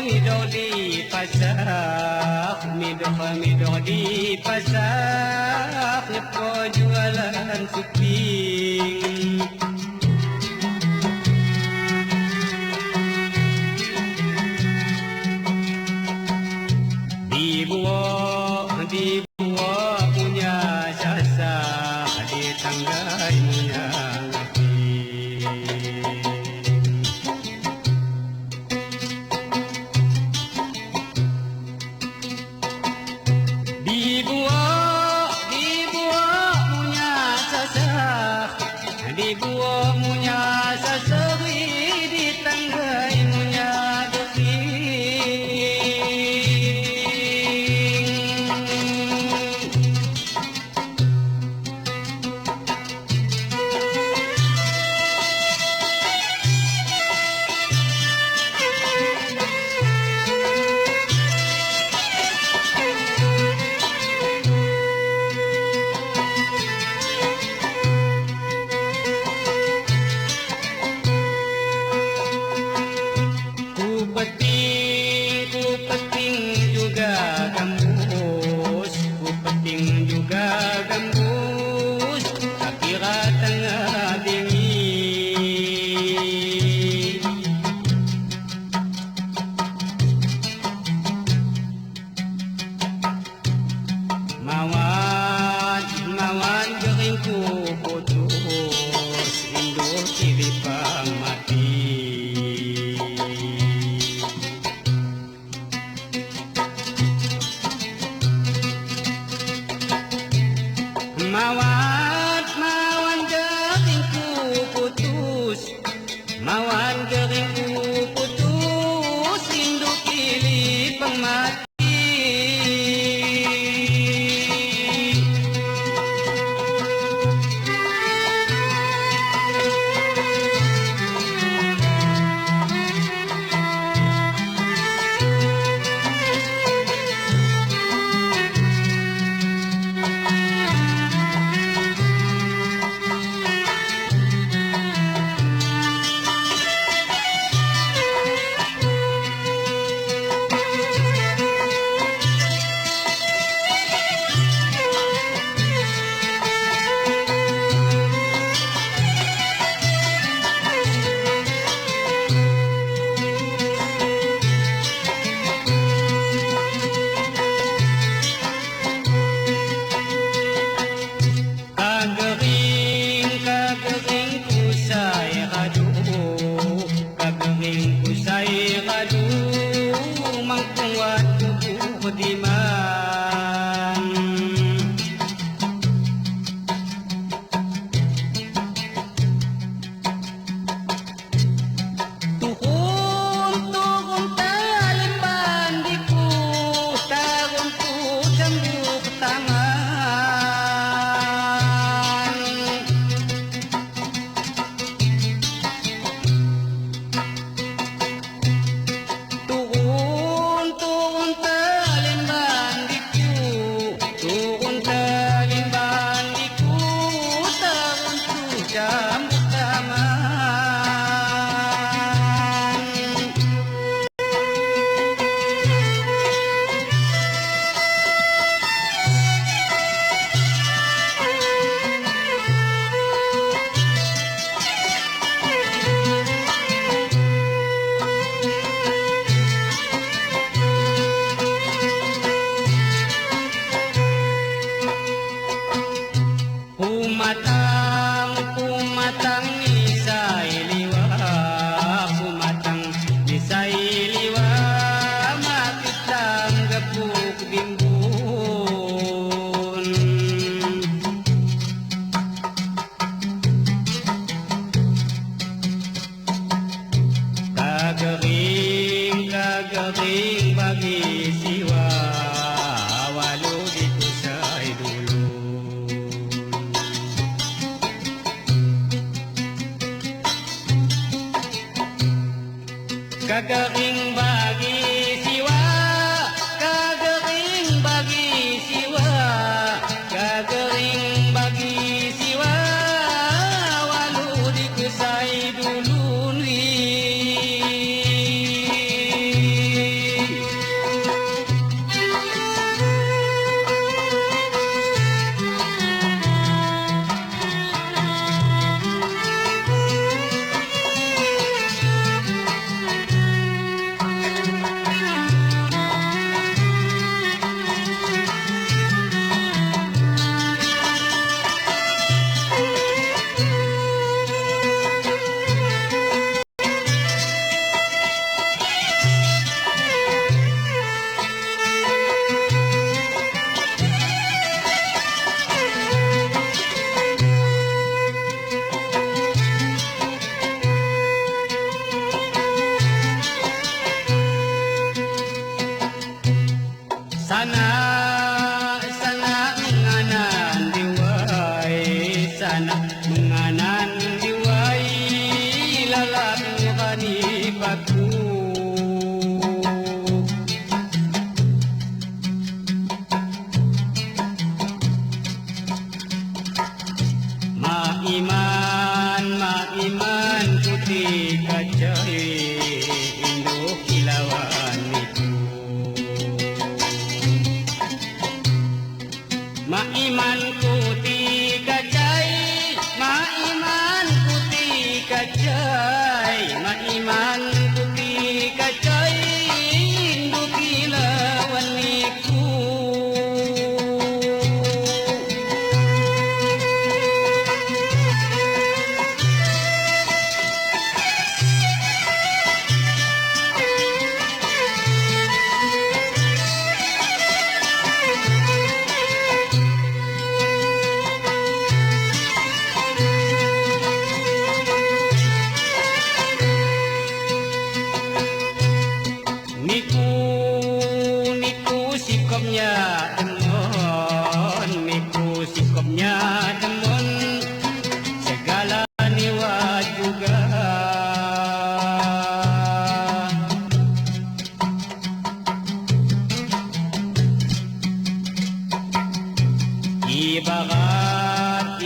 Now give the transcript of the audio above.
midoh di pasar, midoh di pasar, nyepo jualan suping. Dibuat punya sasak, di tanggai punya ngati. Dibuat punya sasak, dibuat punya sasak, di tanggai punya ngati. Kupeting juga gambus, kupeting juga gambus, tak kira tengah dingin. Mawan geringku putus, induk cilipang mati. Mawan geringku putus, mawan geringku putus, induk cilipang mati. Kagering kusay radu, mangkuat tubuh di man. Turun talim bandiku, tarunku cambuk tangan. Turun talim bandiku, tarunku cambuk tangan. Pumatang isay liwa, makitang gapuk bimbun. Kagering bagi siwa, walau ditusay dulu. Kagering bagi siwa, kagering bagi siwa, kagering bagi siwa, walau dikusay dulu ni. Maiman putih kacai induk kilauan itu. Maiman putih kacai, maiman putih kacai, maiman putih kacai induk kilauan itu. Niku sikapnya demun, niku sikapnya demun, segala niwa juga. Ibarat